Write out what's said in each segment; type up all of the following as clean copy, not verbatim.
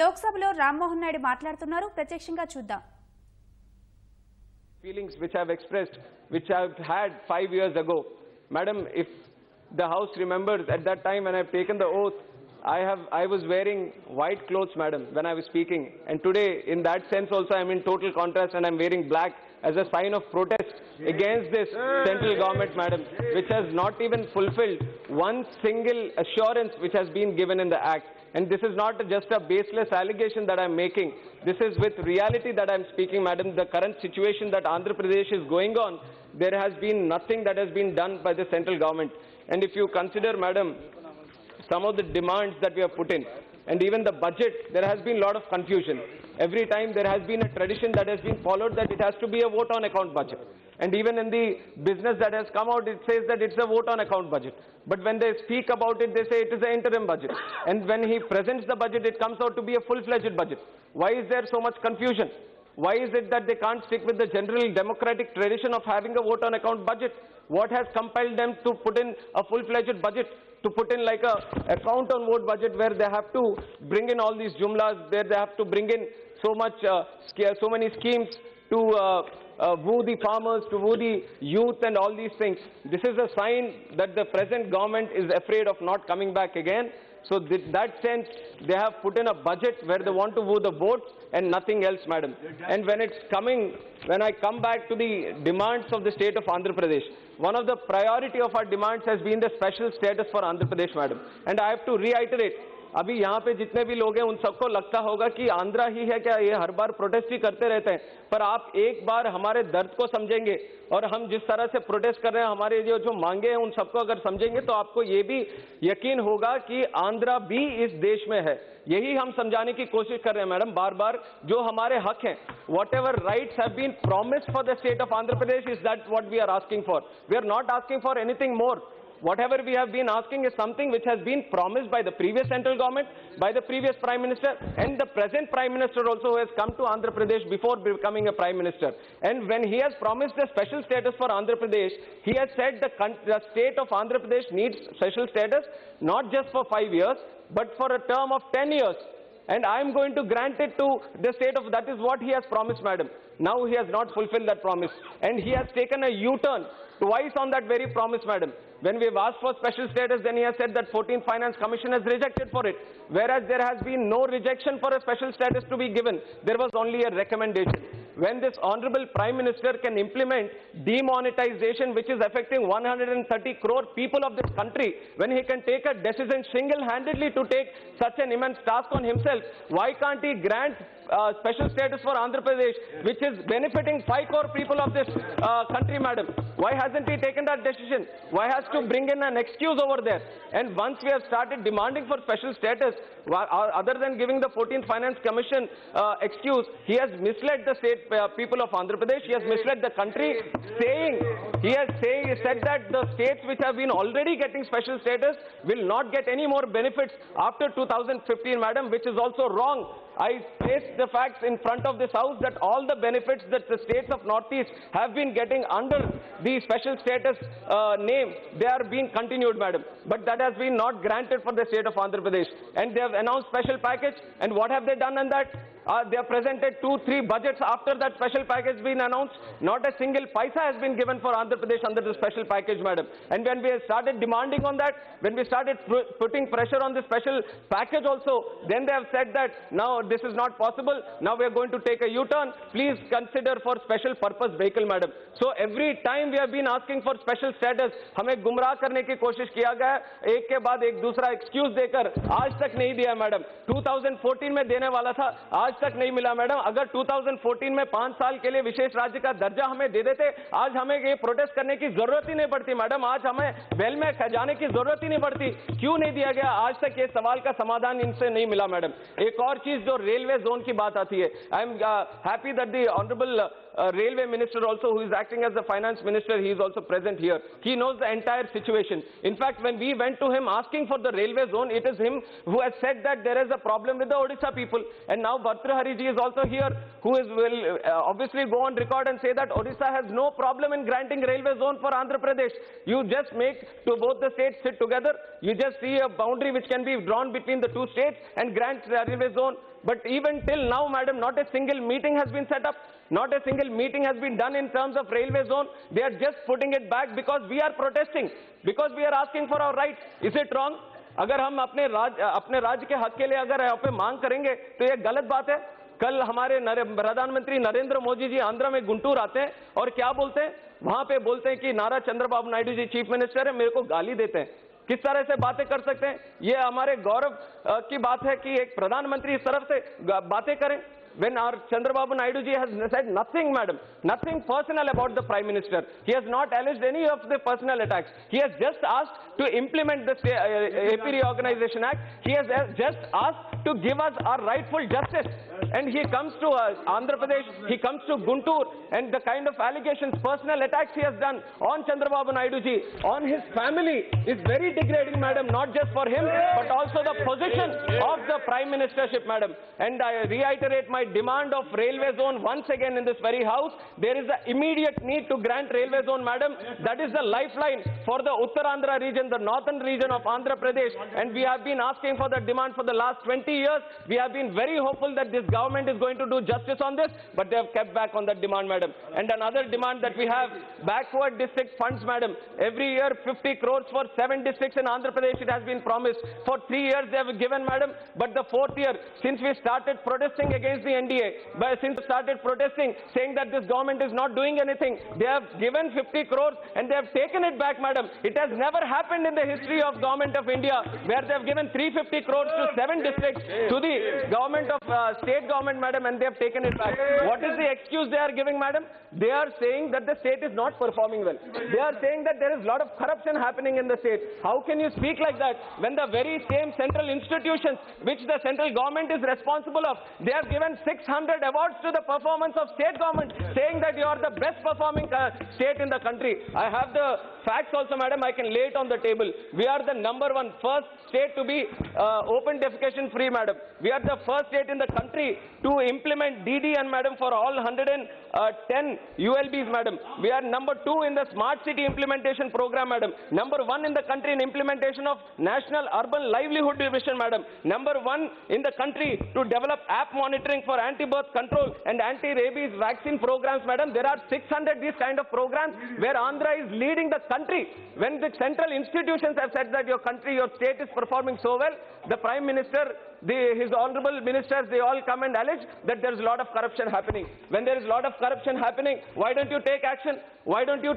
లోక్సభలో రామ్మోహన్ నాయుడు మాట్లాడుతున్నారు. ప్రత్యక్షంగా చూద్దాం. Feelings which I've expressed, which I've had 5 years ago. Madam, if the House remembers, at that time when I've taken the oath, I was wearing white clothes, madam, when I was speaking. And today, in that sense also, I'm in total contrast and I'm wearing black as a sign of protest against this central government, madam, which has not even fulfilled one single assurance which has been given in the Act. And this is not just a baseless allegation that I'm making. This is with reality that I'm speaking, madam. The current situation that Andhra Pradesh is going on, there has been nothing that has been done by the central government. And if you consider, madam, some of the demands that we have put in, and even the budget, there has been a lot of confusion. Every time there has been a tradition that has been followed that it has to be a vote on account budget. And even in the business that has come out, it says that it's a vote on account budget. But when they speak about it, they say it is an interim budget. And when he presents the budget, it comes out to be a full-fledged budget. Why is there so much confusion? Why is it that they can't stick with the general democratic tradition of having a vote on account budget? What has compelled them to put in a full-fledged budget? To put in like a account on vote budget where they have to bring in all these jumlas, where they have to bring in so many schemes to woo the farmers, to woo the youth and all these things. This is a sign that the present government is afraid of not coming back again. So in that sense, they have put in a budget where they want to woo the votes and nothing else, madam. And when I come back to the demands of the state of Andhra Pradesh, one of the priority of our demands has been the special status for Andhra Pradesh, madam. And I have to reiterate, अभी यहाँ पे जितने भी लोग हैं उन सबको लगता होगा कि आंध्रा ही है क्या, ये हर बार प्रोटेस्ट ही करते रहते हैं. पर आप एक बार हमारे दर्द को समझेंगे और हम जिस तरह से प्रोटेस्ट कर रहे हैं, हमारे जो मांगे हैं उन सबको अगर समझेंगे तो आपको ये भी यकीन होगा कि आंध्रा भी इस देश में है. यही हम समझाने की कोशिश कर रहे हैं मैडम बार बार. जो हमारे हक हैं, whatever rights have been promised for the state of Andhra Pradesh, is that what we are asking for. We are not asking for anything more. Whatever we have been asking is something which has been promised by the previous central government, by the previous Prime Minister, and the present Prime Minister also, who has come to Andhra Pradesh before becoming a Prime Minister. And when he has promised a special status for Andhra Pradesh, he has said the state of Andhra Pradesh needs special status, not just for 5 years, but for a term of 10 years. And I am going to grant it to the state of, that is what he has promised, madam. Now he has not fulfilled that promise. And he has taken a U-turn twice on that very promise, madam. When we have asked for special status, then he has said that 14th Finance Commission has rejected for it. Whereas there has been no rejection for a special status to be given. There was only a recommendation. When this Honorable Prime Minister can implement demonetization, which is affecting 130 crore people of this country, when he can take a decision single-handedly to take such an immense task on himself, why can't he grant special status for Andhra Pradesh, which is benefiting 5 crore people of this country, madam? Why hasn't he taken that decision? Why has to bring in an excuse over there? And once we have started demanding for special status, other than giving the 14th Finance Commission excuse, he has misled the state people of Andhra Pradesh. He has misled the country, he said that the states which have been already getting special status will not get any more benefits after 2015, madam, which is also wrong. I place the facts in front of this House that all the benefits that the states of Northeast have been getting under the special status name, they are being continued, madam. But that has been not granted for the state of Andhra Pradesh. And they have announced special package. And what have they done on that? They have presented 2-3 budgets after that special package has been announced. Not a single paisa has been given for Andhra Pradesh under the special package, madam. And when we started demanding on that, when we started putting pressure on the special package also, then they have said that now this is not possible. Now we are going to take a U-turn. Please consider for special purpose vehicle, madam. So every time we have been asking for special status, हमें गुमराह करने की कोशिश किया गया, एक के बाद एक दूसरा एक्सक्यूज देकर आज तक नहीं दिया, मैडम. 2014 में देने वाला था, आज तक नहीं मिला, मैडम. अगर 2014 में 5 साल के लिए विशेष राज्य का दर्जा हमें दे देते, आज हमें ये प्रोटेस्ट करने की जरूरत ही नहीं पड़ती, मैडम. आज हमें वेल में जाने की जरूरत ही नहीं पड़ती. क्यों नहीं दिया गया? आज तक ये सवाल का समाधान इनसे नहीं मिला, मैडम. एक और चीज जो रेलवे जोन की बात आती है, I am happy that the honourable railway minister also, who is acting as the finance minister, he is also present here. He knows the entire situation. In fact, when we went to him asking for the railway zone, it is him who has said that there is a problem with the Odisha people. And now Bhartrahari ji is also here, who will obviously go on record and say that Odisha has no problem in granting railway zone for Andhra Pradesh. You just make to both the states sit together. You just see a boundary which can be drawn between the two states and grant the railway zone. But even till now, madam, not a single meeting has been set up. Not a single meeting has been done in terms of railway zone. They are just putting it back because we are protesting, because we are asking for our rights. Is it wrong? अगर हम अपने राज्य के हक के लिए अगर यहाँ पे मांग करेंगे तो ये गलत बात है। कल हमारे प्रधानमंत्री नरेंद्र मोदी जी आंध्र में गुंटूर आते हैं और क्या बोलते हैं? वहां पे बोलते हैं कि नारा चंद्रबाबू नायडू जी चीफ मिनिस्टर है, मेरे को गाली देते हैं। किस तरह से बातें कर सकते हैं? ये हमारे गौरव की बात है कि एक प्रधानमंत्री इस तरफ से बातें करें। When our Chandrababu Naidu ji has said nothing, madam, nothing personal about the Prime Minister. He has not alleged any of the personal attacks. He has just asked to implement the AP Reorganization Act. He has just asked to give us our rightful justice. And he comes to Andhra Pradesh, he comes to Guntur, and the kind of allegations, personal attacks he has done on Chandrababu Naidu ji, on his family, is very degrading, madam, not just for him, but also the position of the Prime Ministership, madam. And I reiterate my demand of railway zone once again in this very house. There is an immediate need to grant railway zone, madam. That is the lifeline for the Uttarandhra region, the northern region of Andhra Pradesh. And we have been asking for that demand for the last 20 years. We have been very hopeful that this government is going to do justice on this, but they have kept back on that demand, madam. And another demand that we have, backward district funds, madam. Every year 50 crores for 7 districts in Andhra Pradesh, it has been promised. For 3 years they have given, madam, but the 4th year, since we started protesting against the NDA, since we started protesting, saying that this government is not doing anything, they have given 50 crores and they have taken it back, madam. It has never happened in the history of government of India, where they have given 350 crores to 7 districts, to the government of state government, madam, and they have taken it back. What is the excuse they are giving, madam? They are saying that the state is not performing well. They are saying that there is a lot of corruption happening in the state. How can you speak like that when the very same central institutions which the central government is responsible of, they have given 600 awards to the performance of state government, saying that you are the best performing state in the country. I have the facts also, madam. I can lay it on the table. We are the #1 first state to be open defecation free, madam. We are the first state in the country to implement DDN, madam, for all 110 ULBs, madam. We are #2 in the smart city implementation program, madam. #1 in the country in implementation of National Urban Livelihood Division, madam. #1 in the country to develop app monitoring for anti-birth control and anti-rabies vaccine programs, madam. There are 600 these kind of programs where Andhra is leading the country. When the central institutions have said that your country, your state is performing so well, the Prime Minister, his honorable ministers, they all come and allege that there is a lot of corruption happening. When there is a lot of corruption happening, why don't you take action? Why don't you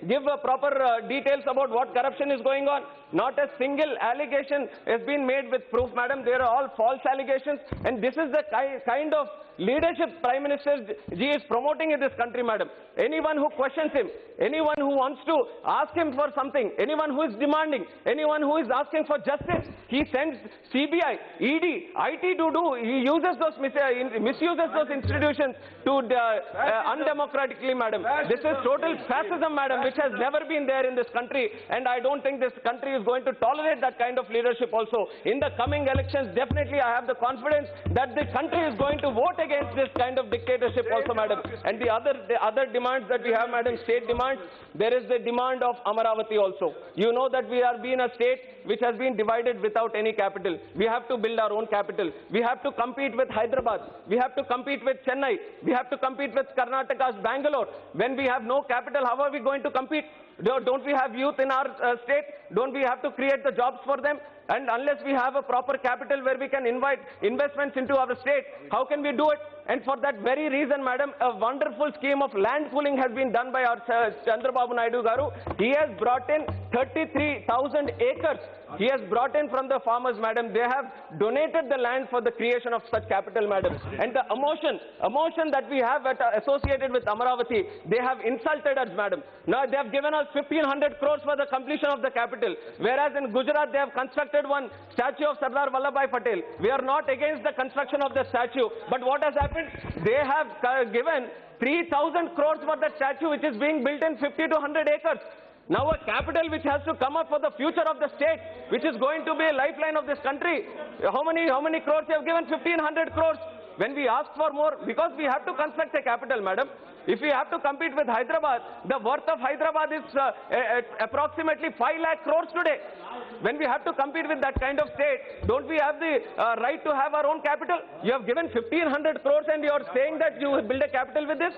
give proper details about what corruption is going on? Not a single allegation has been made with proof, madam. They are all false allegations, and this is the kind of leadership Prime Minister ji is promoting in this country, madam. Anyone who questions him, anyone who wants to ask him for something, anyone who is demanding, anyone who is asking for justice, he sends CBI, ED, IT to do. He uses those, misuses those institutions to undemocratically, madam. This is total fascism, madam, which has never been there in this country, and I don't think this country is going to tolerate that kind of leadership also. In the coming elections, definitely I have the confidence that the country is going to vote against this kind of dictatorship also, madam. And the other demands that we have, madam, state demands, there is the demand of Amaravati also. You know that we are being a state which has been divided without any capital. We have to build our own capital. We have to compete with Hyderabad. We have to compete with Chennai. We have to compete with Karnataka's Bangalore. When we have no capital, how are we going to compete? Don't we have youth in our state? Don't we have to create the jobs for them? And unless we have a proper capital where we can invite investments into our state, how can we do it? And for that very reason, madam, a wonderful scheme of land pooling has been done by our Chandrababu Naidu garu. He has brought in 33,000 acres. He has brought in from the farmers, madam. They have donated the land for the creation of such capital, madam. And the emotion that we have associated with Amaravati, they have insulted us, madam. Now they have given us 1,500 crores for the completion of the capital. Whereas in Gujarat, they have constructed one statue of Sardar Vallabhbhai Patel. We are not against the construction of the statue. But what has happened? They have given 3,000 crores for the statue, which is being built in 50 to 100 acres. Now a capital which has to come up for the future of the state, which is going to be a lifeline of this country. How many crores they have given? 1,500 crores. When we ask for more, because we have to construct a capital, madam. If we have to compete with Hyderabad, the worth of Hyderabad is approximately 5 lakh crores today. When we have to compete with that kind of state, don't we have the right to have our own capital? You have given 1,500 crores and you are saying that you will build a capital with this?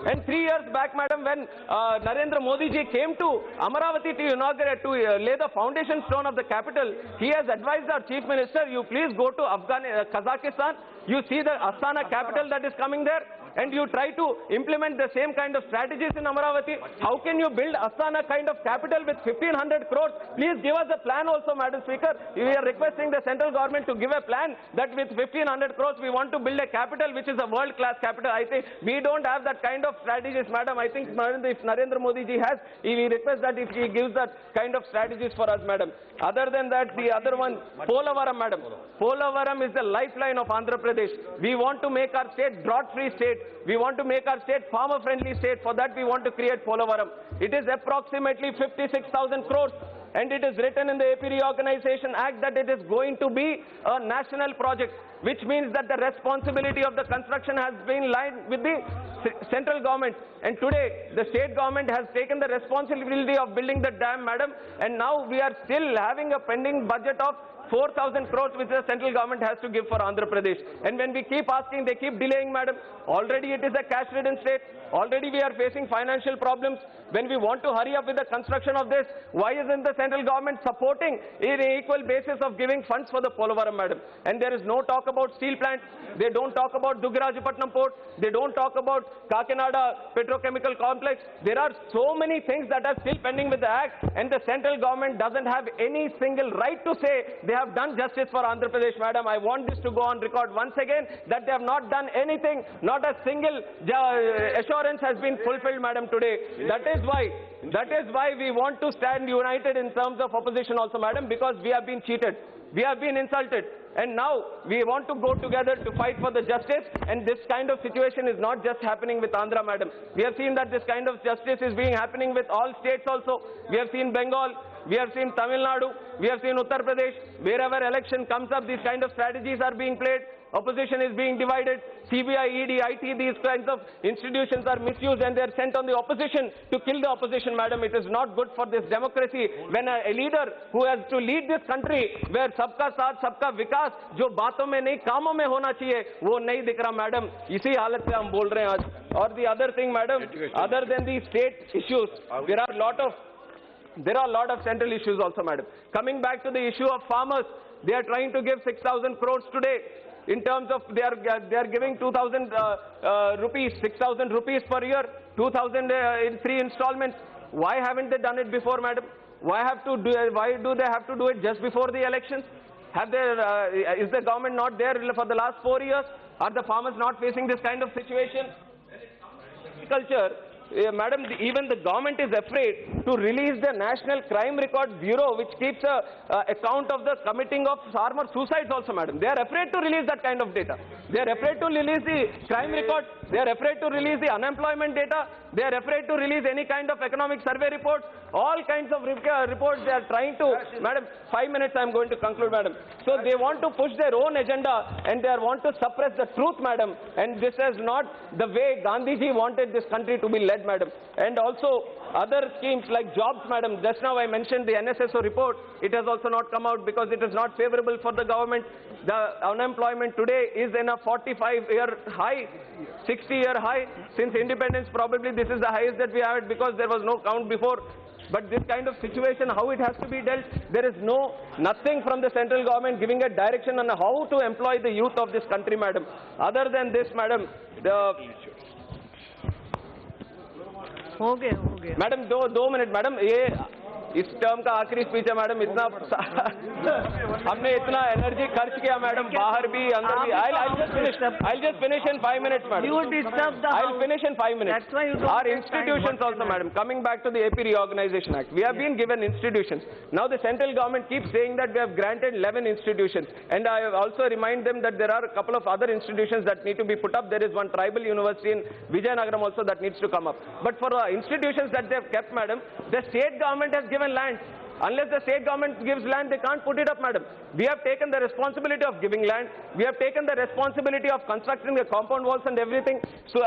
And 3 years back, madam, when Narendra Modi ji came to Amaravati to inaugurate, to lay the foundation stone of the capital, he has advised our chief minister, you please go to Kazakhstan, you see the Astana capital that is coming there, and you try to implement the same kind of strategies in Amaravati. How can you build Astana kind of capital with 1,500 crores? Please give us a plan also, Madam Speaker. We are requesting the central government to give a plan that with 1,500 crores we want to build a capital which is a world-class capital. I think we don't have that kind of strategies, Madam. I think if Narendra Modi ji has, we request that if he gives that kind of strategies for us, Madam. Other than that, the other one, Polavaram, Madam. Polavaram is the lifeline of Andhra Pradesh. We want to make our state drought-free state. We want to make our state farmer-friendly state. For that, we want to create Polavaram. It is approximately 56,000 crores. And it is written in the AP Reorganization Act that it is going to be a national project, which means that the responsibility of the construction has been lined with the central government. And today, the state government has taken the responsibility of building the dam, madam. And now we are still having a pending budget of 4,000 crores which the central government has to give for Andhra Pradesh. And when we keep asking, they keep delaying, madam. Already it is a cash-ridden state. Already we are facing financial problems. When we want to hurry up with the construction of this, why isn't the central government supporting in an equal basis of giving funds for the Polavaram, madam? And there is no talk about steel plant. They don't talk about Dugirajapatnam port. They don't talk about Kakinada petrochemical complex. There are so many things that are still pending with the act, and the central government doesn't have any single right to say they have done justice for Andhra Pradesh, madam. I want this to go on record once again that they have not done anything. Not a single assurance has been fulfilled, madam, today. That is why we want to stand united in terms of opposition also, madam, because we have been cheated. We have been insulted. And now we want to go together to fight for the justice, and this kind of situation is not just happening with Andhra, madam. We have seen that this kind of justice is being happening with all states also. We have seen Bengal, we have seen Tamil Nadu, we have seen Uttar Pradesh. Wherever election comes up, these kind of strategies are being played. Opposition is being divided. CBI, ED, IT, these kinds of institutions are misused and they are sent on the opposition to kill the opposition, madam. It is not good for this democracy when a leader who has to lead this country where सबका साथ सबका विकास जो बातों में नहीं कामों में होना चाहिए वो नहीं दिख रहा, madam. इसी हालत से हम बोल रहे हैं आज. और the other thing, madam, other than the state issues, there are a lot of central issues also, madam. Coming back to the issue of farmers, they are trying to give 6,000 crores today. In terms of they are giving 2,000 rupees, 6,000 rupees per year, 2,000 in 3 installments. Why haven't they done it before, madam? Why do they have to do it just before the elections? Is the government not there for the last 4 years? Are the farmers not facing this kind of situation? Agriculture. Madam, even the government is afraid to release the National Crime Record Bureau, which keeps a account of the committing of farmer suicides also, madam. They are afraid to release that kind of data. They are afraid to release the crime record. They are afraid to release the unemployment data. They are afraid to release any kind of economic survey reports. All kinds of reports they are trying to, madam, 5 minutes I am going to conclude, madam. So they want to push their own agenda and they want to suppress the truth, madam. And this is not the way Gandhiji wanted this country to be led, madam. And also other schemes like jobs, madam. Just now I mentioned the NSSO report. It has also not come out because it is not favorable for the government. The unemployment today is in a 45-year high, 60-year high. Since independence, probably this is the highest that we have it because there was no count before. But this kind of situation, how it has to be dealt, there is nothing from the central government giving a direction on how to employ the youth of this country, madam. Other than this, madam, madam 2 minute madam ये इस term का आखिरी speech है madam इतना हमने इतना energy खर्च किया मैडम बाहर भी अंदर भी I'll just finish in 5 minutes madam. You disturb the I'll finish in 5 minutes. That's why you don't Our institutions also madam, coming back to the AP Reorganization Act, we have been given institutions. Now the central government keeps saying that we have granted 11 institutions, and I also remind them that there are a couple of other institutions that need to be put up. There is one tribal university in Vijayanagaram also that needs to come up. But for institutions that they have kept, madam, the state government has given land. Unless the state government gives land, they can't put it up, madam. We have taken the responsibility of giving land. We have taken the responsibility of constructing the compound walls and everything. So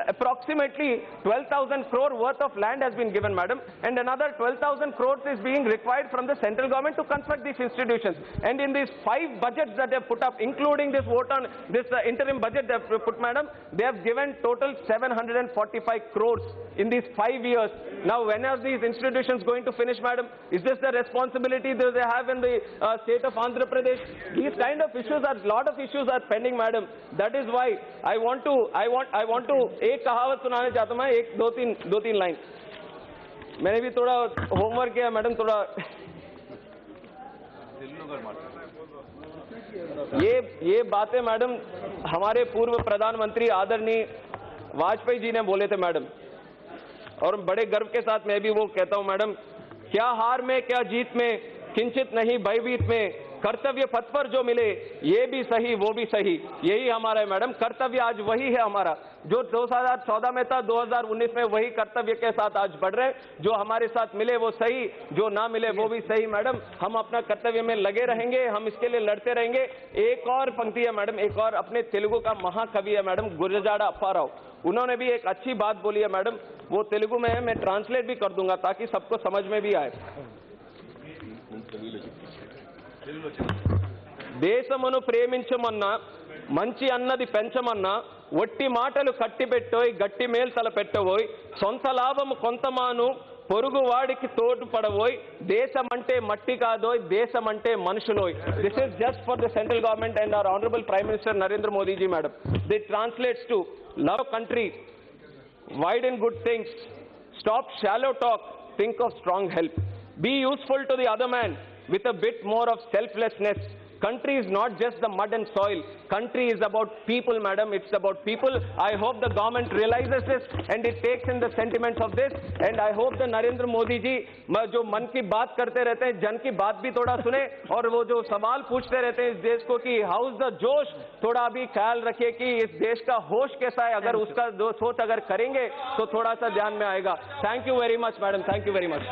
approximately 12,000 crore worth of land has been given, madam, and another 12,000 crores is being required from the central government to construct these institutions. And in these 5 budgets that they have put up, including this vote on this interim budget they have put, madam, they have given total 745 crores in these 5 years. Now, when are these institutions going to finish, madam? Is this the responsibility that they have in the state of Andhra Pradesh? These kind of issues are, lot of issues are pending, madam. That is why I want to एक कहावत सुनाने चाहता हूँ, एक दो तीन line. मैंने भी थोड़ा होमवर्क किया, मैडम, थोड़ा ये बातें, मैडम, हमारे पूर्व प्रधानमंत्री आदरणीय वाजपेयी जी ने बोले थे, मैडम, और बड़े गर्व के साथ मैं भी वो कहता हूं, मैडम, क्या हार में क्या जीत में, किंचित नहीं भयभीत में, कर्तव्य पथ पर जो मिले ये भी सही वो भी सही, यही हमारा है, मैडम. कर्तव्य आज वही है हमारा जो 2014 में था, 2019 में वही कर्तव्य के साथ आज बढ़ रहे. जो हमारे साथ मिले वो सही, जो ना मिले वो भी सही, मैडम. हम अपना कर्तव्य में लगे रहेंगे, हम इसके लिए लड़ते रहेंगे. एक और पंक्ति है, मैडम, एक और अपने तेलुगु का महाकवि है, मैडम, गुरजाड़ा अप्पाराव. उन्होंने भी एक अच्छी बात बोली है, मैडम. वो तेलुगु में है, मैं ट्रांसलेट भी कर दूंगा ताकि सबको समझ में भी आए. దేశమును ప్రేమించమన్నా, మంచి అన్నది పెంచమన్నా, ఒట్టి మాటలు కట్టిపెట్టోయ్, గట్టి మేలు తల పెట్టబోయ్, సొంత లాభము కొంతమాను, పొరుగు వాడికి తోడ్పడబోయ్, దేశమంటే మట్టి కాదోయ్, దేశమంటే మనుషులోయ్. This is just for the central government and our honorable Prime Minister Narendra Modi ji, madam. It translates to love country, widen good things, stop shallow talk, think of strong help, be useful to the other man with a bit more of selflessness. Country is not just the mud and soil. Country is about people, madam. It's about people. I hope the government realizes this and it takes in the sentiments of this. And I hope the Narendra Modi ji जो मन की बात करते रहते हैं, जन की बात भी थोड़ा सुने, और वो जो सवाल पूछते रहते हैं इस देश को कि हाउ इज द जोश, थोड़ा भी ख्याल रखिए कि इस देश का होश कैसा है. अगर उसका सोच अगर करेंगे तो थोड़ा सा ध्यान में आएगा. Thank you very much, madam. Thank you very much.